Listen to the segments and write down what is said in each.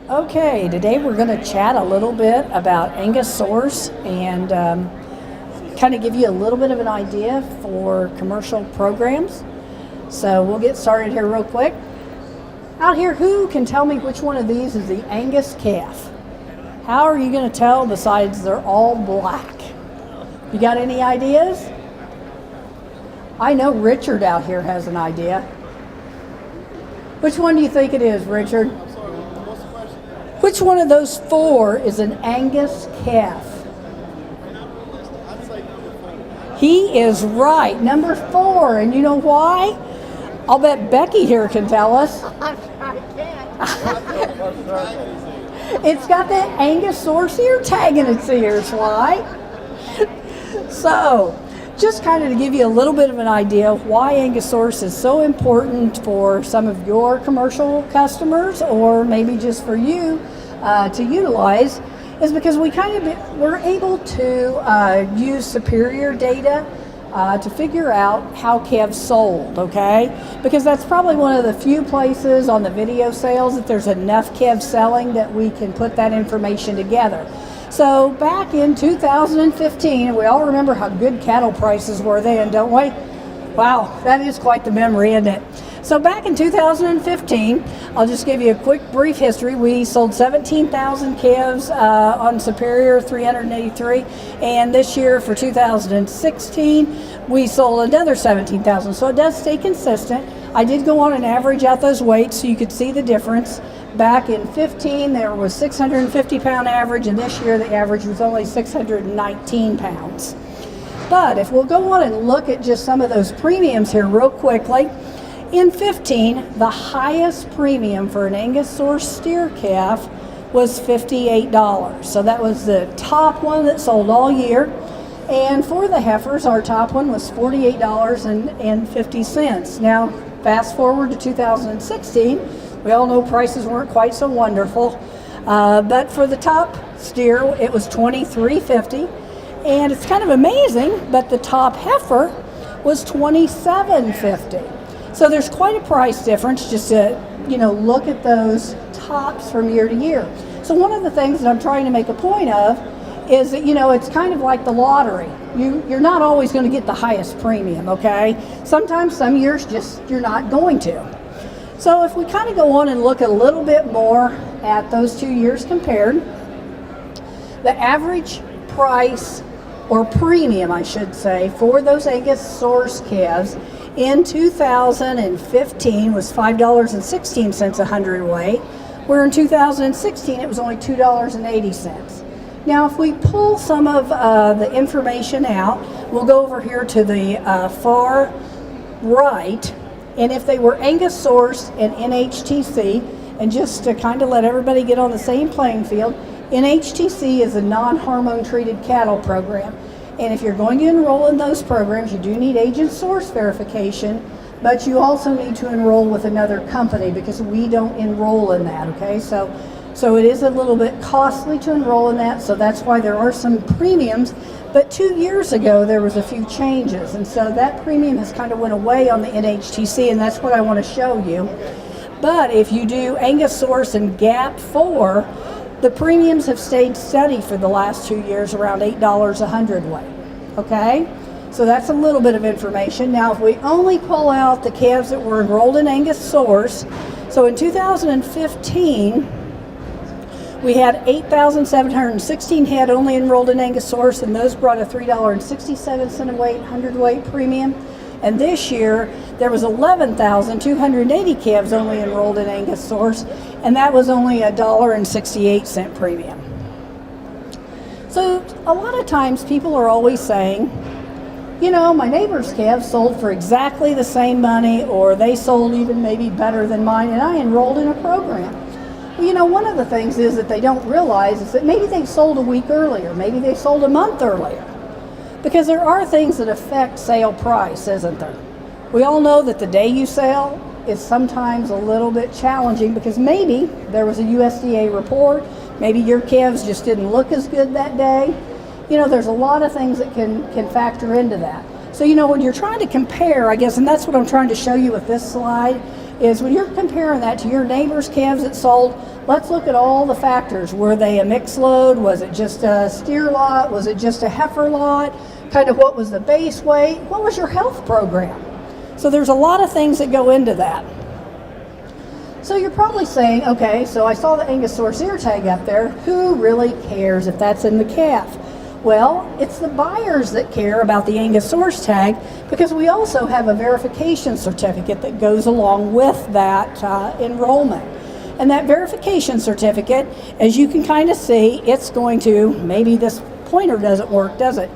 Okay, today we're going to chat a little bit about Angus Source and kind of give you a little bit of an idea for commercial programs. So we'll get started here real quick. Out here, who can tell me which one of these is the Angus calf? How are you going to tell besides they're all black? You got any ideas? I know Richard out here has an idea. Which one do you think it is, Richard? Which one of those four is an Angus calf? He is right, number 4. And you know why? I'll bet Becky here can tell us. It's got that Angus Source ear tag in its ears. Why? So, just kind of to give you a little bit of an idea of why Angus Source is so important for some of your commercial customers, or maybe just for you to utilize, is because we're able to use superior data to figure out how calves sold, okay? Because that's probably one of the few places on the video sales that there's enough calves selling that we can put that information together. So back in 2015, we all remember how good cattle prices were then, don't we? Wow, that is quite the memory, isn't it? So back in 2015, I'll just give you a quick brief history. We sold 17,000 calves on Superior 383, and this year for 2016, we sold another 17,000. So it does stay consistent. I did go on and average out those weights so you could see the difference. Back in 15, there was 650 pound average, and this year the average was only 619 pounds. But if we'll go on and look at just some of those premiums here real quickly, in 15, the highest premium for an Angus Source steer calf was $58. So that was the top one that sold all year. And for the heifers, our top one was $48.50. Now, fast forward to 2016, we all know prices weren't quite so wonderful. But for the top steer, it was $23.50. And it's kind of amazing, but the top heifer was $27.50. So there's quite a price difference just to, look at those tops from year to year. So one of the things that I'm trying to make a point of is that, it's kind of like the lottery. You're not always going to get the highest premium, okay? Sometimes, some years, you're not going to. So if we kind of go on and look a little bit more at those 2 years compared, the average price, or premium I should say, for those Angus Source calves in 2015 was $5.16 a hundredweight, where in 2016 it was only $2.80. Now if we pull some of the information out, we'll go over here to the far right, and if they were Angus Source and NHTC, and just to kind of let everybody get on the same playing field, NHTC is a non-hormone treated cattle program. And if you're going to enroll in those programs, you do need agent source verification, but you also need to enroll with another company because we don't enroll in that, okay? So it is a little bit costly to enroll in that, so that's why there are some premiums. But 2 years ago, there was a few changes, and so that premium has kind of went away on the NHTC, and that's what I want to show you. But if you do Angus Source and GAP 4, the premiums have stayed steady for the last 2 years, around $8 a hundredweight, okay? So that's a little bit of information. Now, if we only pull out the calves that were enrolled in Angus Source, so in 2015, we had 8,716 head only enrolled in Angus Source, and those brought a $3.67 a weight, hundredweight premium. And this year, there was 11,280 calves only enrolled in Angus Source, and that was only a $1.68 premium. So a lot of times people are always saying, my neighbor's calves sold for exactly the same money, or they sold even maybe better than mine, and I enrolled in a program. Well, one of the things is that they don't realize is that maybe they sold a week earlier, maybe they sold a month earlier. Because there are things that affect sale price, isn't there? We all know that the day you sell is sometimes a little bit challenging because maybe there was a USDA report, maybe your calves just didn't look as good that day. There's a lot of things that can factor into that. So, when you're trying to compare, I guess, and that's what I'm trying to show you with this slide, is when you're comparing that to your neighbor's calves that sold let's look at all the factors. Were they a mixed load? Was it just a steer lot? Was it just a heifer lot? Kind of what was the base weight? What was your health program? So there's a lot of things that go into that. So you're probably saying, okay, so I saw the Angus Source ear tag up there. Who really cares if that's in the calf? Well, it's the buyers that care about the Angus Source tag, because we also have a verification certificate that goes along with that enrollment. And that verification certificate, as you can kind of see, it's going to, maybe this pointer doesn't work, does it?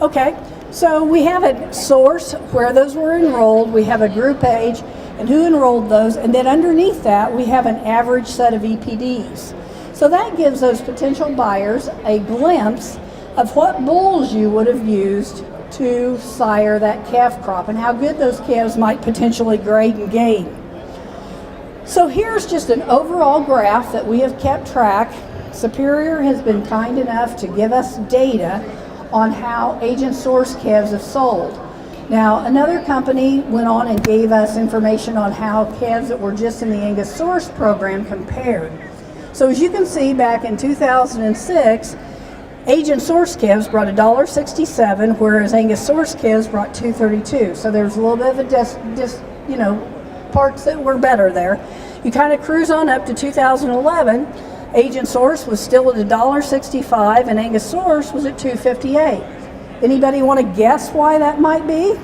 Okay, so we have a source where those were enrolled, we have a group age, and who enrolled those, and then underneath that we have an average set of EPDs. So that gives those potential buyers a glimpse of what bulls you would have used to sire that calf crop and how good those calves might potentially grade and gain. So here's just an overall graph that we have kept track. Superior has been kind enough to give us data on how Agent Source calves have sold. Now, another company went on and gave us information on how calves that were just in the Angus Source program compared. So as you can see, back in 2006, Agent Source calves brought $1.67, whereas Angus Source calves brought $2.32. So there's a little bit of parts that were better there. You kind of cruise on up to 2011. Agent Source was still at $1.65, and Angus Source was at $2.58. Anybody want to guess why that might be?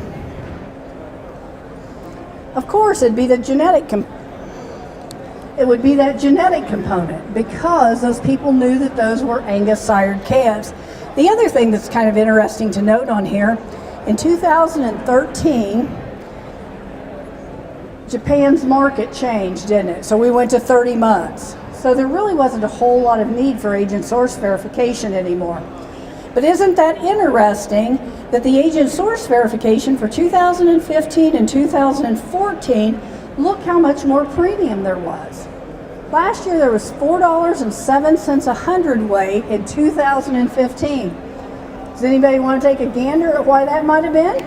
Of course, it'd be the genetic it would be that genetic component, because those people knew that those were Angus sired calves. The other thing that's kind of interesting to note on here, in 2013, Japan's market changed, didn't it? So we went to 30 months. So there really wasn't a whole lot of need for Agent Source verification anymore. But isn't that interesting that the Agent Source verification for 2015 and 2014, look how much more premium there was. Last year there was $4.07 a hundredweight in 2015. Does anybody want to take a gander at why that might have been?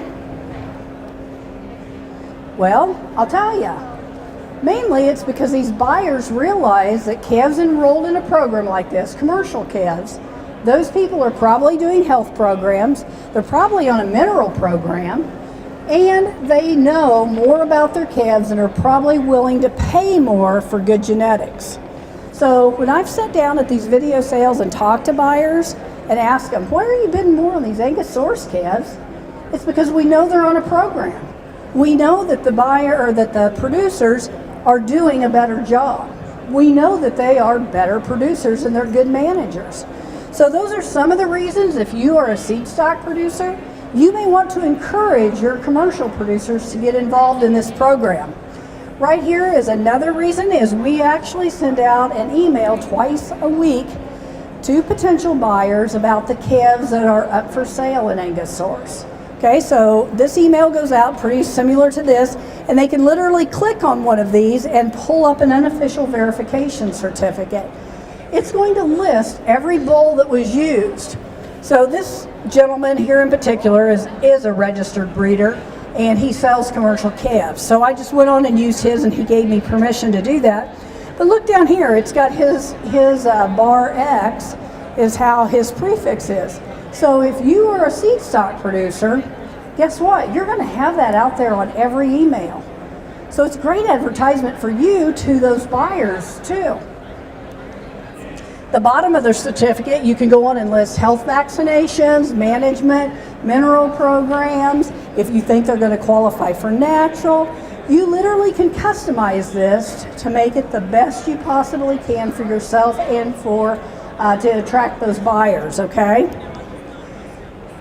Well, I'll tell you. Mainly it's because these buyers realize that calves enrolled in a program like this, commercial calves, those people are probably doing health programs, they're probably on a mineral program, and they know more about their calves and are probably willing to pay more for good genetics. So when I've sat down at these video sales and talked to buyers and asked them, why are you bidding more on these Angus Source calves? It's because we know they're on a program. We know that the buyer or that the producers are doing a better job. We know that they are better producers and they're good managers. So those are some of the reasons, if you are a seed stock producer, you may want to encourage your commercial producers to get involved in this program. Right here is another reason, is we actually send out an email twice a week to potential buyers about the calves that are up for sale in Angus Source. Okay, so this email goes out pretty similar to this, and they can literally click on one of these and pull up an unofficial verification certificate. It's going to list every bull that was used. So this gentleman here in particular is a registered breeder, and he sells commercial calves. So I just went on and used his, and he gave me permission to do that. But look down here, it's got his bar X is how his prefix is. So if you are a seed stock producer, guess what? You're going to have that out there on every email. So it's great advertisement for you to those buyers too. The bottom of the certificate, you can go on and list health vaccinations, management, mineral programs. If you think they're going to qualify for natural, you literally can customize this to make it the best you possibly can for yourself and for to attract those buyers, okay?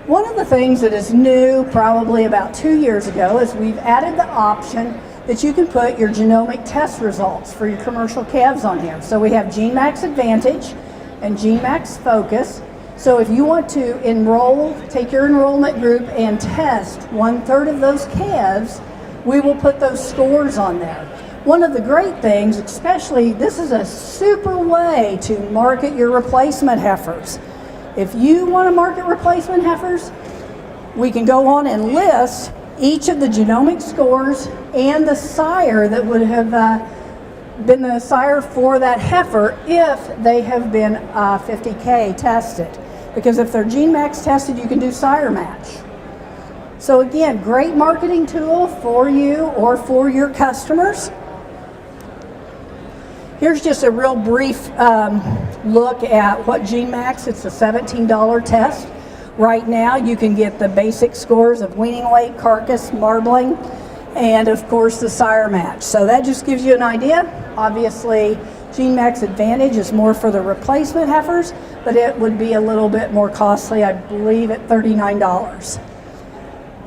One of the things that is new probably about 2 years ago is we've added the option that you can put your genomic test results for your commercial calves on here. So we have GeneMax Advantage and GeneMax Focus. So if you want to enroll, take your enrollment group and test 1/3 of those calves, we will put those scores on there. One of the great things, especially, this is a super way to market your replacement heifers. If you want to market replacement heifers, we can go on and list each of the genomic scores and the sire that would have been the sire for that heifer if they have been 50K tested. Because if they're GeneMax tested, you can do sire match. So again, great marketing tool for you or for your customers. Here's just a real brief look at what GeneMax, it's a $17 test. Right now you can get the basic scores of weaning weight, carcass, marbling, and of course the sire match. So that just gives you an idea. Obviously GeneMax Advantage is more for the replacement heifers, but it would be a little bit more costly, I believe at $39.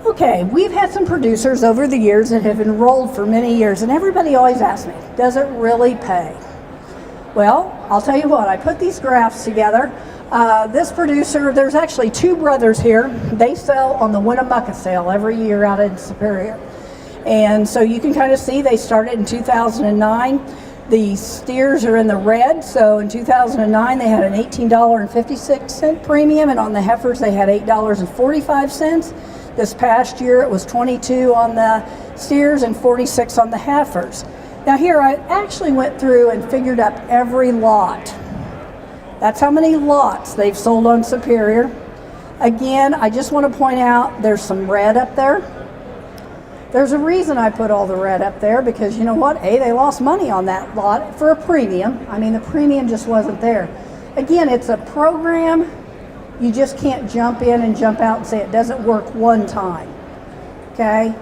Okay, we've had some producers over the years that have enrolled for many years, and everybody always asks me, does it really pay? Well, I'll tell you what, I put these graphs together. This producer, there's actually two brothers here. They sell on the Winnemucca sale every year out in Superior. And so you can kind of see they started in 2009. The steers are in the red, so in 2009 they had an $18.56 premium, and on the heifers they had $8.45. This past year it was $22 on the steers and $46 on the heifers. Now here I actually went through and figured up every lot. That's how many lots they've sold on Superior. Again, I just want to point out there's some red up there. There's a reason I put all the red up there, because you know what? They lost money on that lot for a premium. I mean, the premium just wasn't there. Again, it's a program. You just can't jump in and jump out and say it doesn't work one time, okay?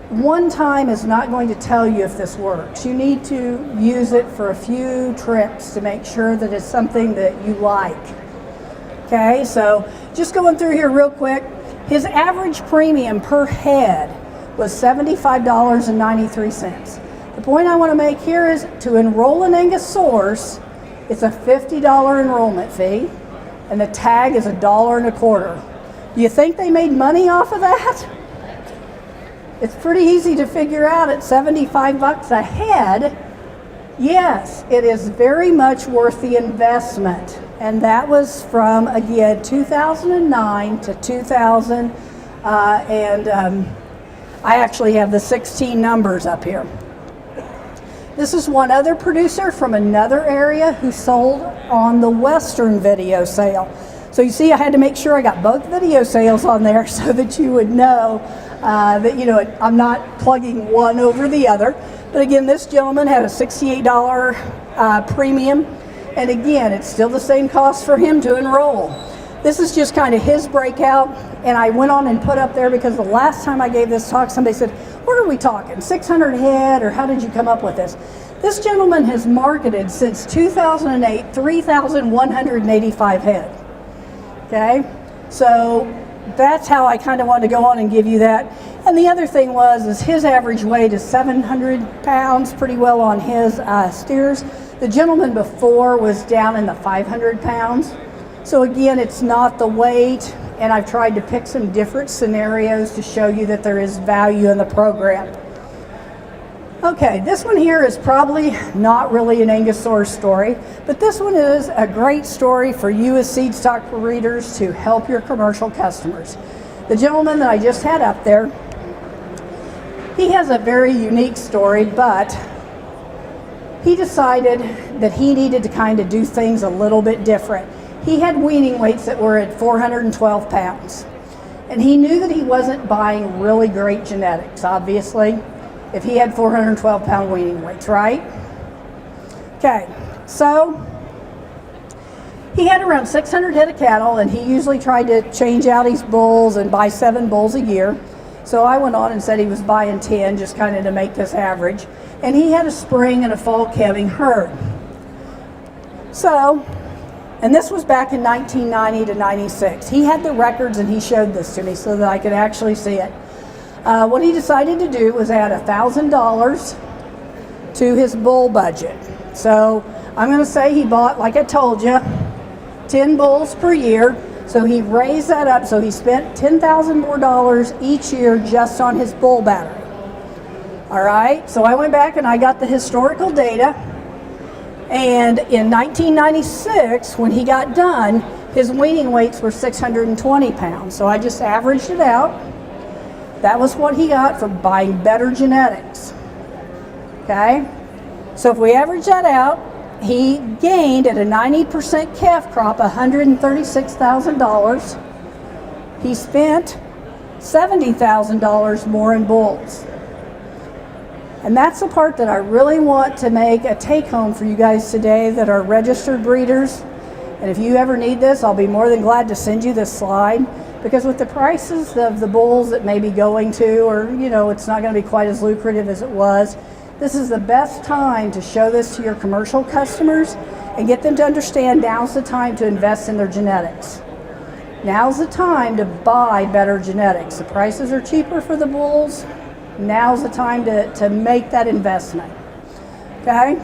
One time is not going to tell you if this works. You need to use it for a few trips to make sure that it's something that you like, okay? So just going through here real quick, his average premium per head was $75.93. The point I want to make here is to enroll in Angus Source, it's a $50 enrollment fee, and the tag is $1.25. Do you think they made money off of that? It's pretty easy to figure out at 75 bucks a head. Yes, it is very much worth the investment. And that was from, again, 2009 to 2000, I actually have the 16 numbers up here. This is one other producer from another area who sold on the Western video sale. So you see, I had to make sure I got both video sales on there so that you would know that, you know, I'm not plugging one over the other. But again, this gentleman had a $68 premium. And again, it's still the same cost for him to enroll. This is just kind of his breakout, and I went on and put up there because the last time I gave this talk, somebody said, what are we talking, 600 head, or how did you come up with this? This gentleman has marketed since 2008, 3,185 head, okay? So that's how I kind of wanted to go on and give you that. And the other thing is his average weight is 700 pounds, pretty well on his steers. The gentleman before was down in the 500 pounds. So again, it's not the weight, and I've tried to pick some different scenarios to show you that there is value in the program. Okay, this one here is probably not really an Angus Source story, but this one is a great story for you as seed stock breeders to help your commercial customers. The gentleman that I just had up there, he has a very unique story, but he decided that he needed to kind of do things a little bit different. He had weaning weights that were at 412 pounds. And he knew that he wasn't buying really great genetics, obviously, if he had 412 pound weaning weights, right? Okay, so he had around 600 head of cattle, and he usually tried to change out his bulls and buy 7 bulls a year. So I went on and said he was buying 10, just kind of to make this average. And he had a spring and a fall calving herd. So, and this was back in 1990 to 96. He had the records and he showed this to me so that I could actually see it. What he decided to do was add $1,000 to his bull budget. So I'm going to say he bought, like I told you, 10 bulls per year. So he raised that up. So he spent $10,000 more each year just on his bull battery. All right. So I went back and I got the historical data. And in 1996, when he got done, his weaning weights were 620 pounds. So I just averaged it out. That was what he got for buying better genetics. Okay? So if we average that out, he gained at a 90% calf crop $136,000. He spent $70,000 more in bulls. And that's the part that I really want to make a take home for you guys today that are registered breeders. And if you ever need this, I'll be more than glad to send you this slide, because with the prices of the bulls that may be going to, or it's not going to be quite as lucrative as it was, this is the best time to show this to your commercial customers and get them to understand now's the time to invest in their genetics. Now's the time to buy better genetics. The prices are cheaper for the bulls. Now's the time to make that investment. Okay?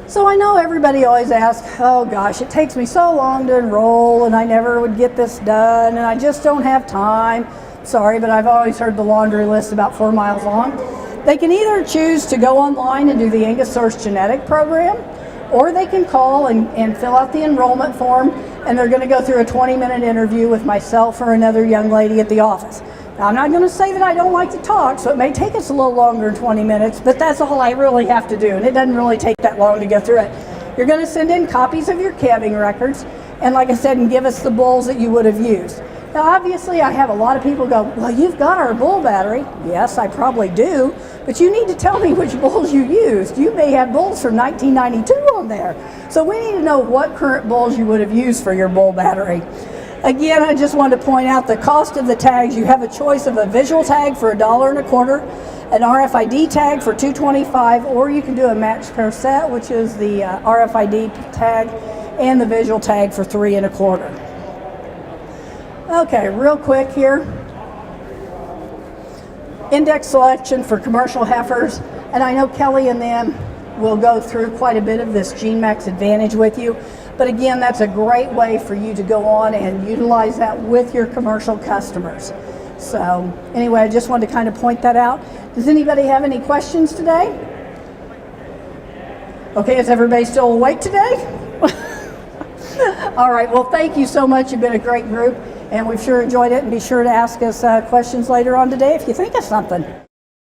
So I know everybody always asks, oh gosh, it takes me so long to enroll and I never would get this done and I just don't have time. Sorry, but I've always heard the laundry list about 4 miles long. They can either choose to go online and do the Angus Source genetic program, or they can call and fill out the enrollment form, and they're going to go through a 20-minute interview with myself or another young lady at the office. Now, I'm not going to say that I don't like to talk, so it may take us a little longer than 20 minutes, but that's all I really have to do, and it doesn't really take that long to go through it. You're going to send in copies of your calving records, and like I said, and give us the bulls that you would have used. Now, obviously, I have a lot of people go, well, you've got our bull battery. Yes, I probably do, but you need to tell me which bulls you used. You may have bulls from 1992 on there. So we need to know what current bulls you would have used for your bull battery. Again, I just wanted to point out the cost of the tags. You have a choice of a visual tag for $1.25, an RFID tag for $2.25, or you can do a matched pair set, which is the RFID tag and the visual tag for $3.25. Okay, real quick here. Index selection for commercial heifers, and I know Kelly and them will go through quite a bit of this GeneMax Advantage with you, but again, that's a great way for you to go on and utilize that with your commercial customers. So anyway, I just wanted to kind of point that out. Does anybody have any questions today? Okay, is everybody still awake today? All right, well, thank you so much. You've been a great group, and we've sure enjoyed it, and be sure to ask us questions later on today if you think of something.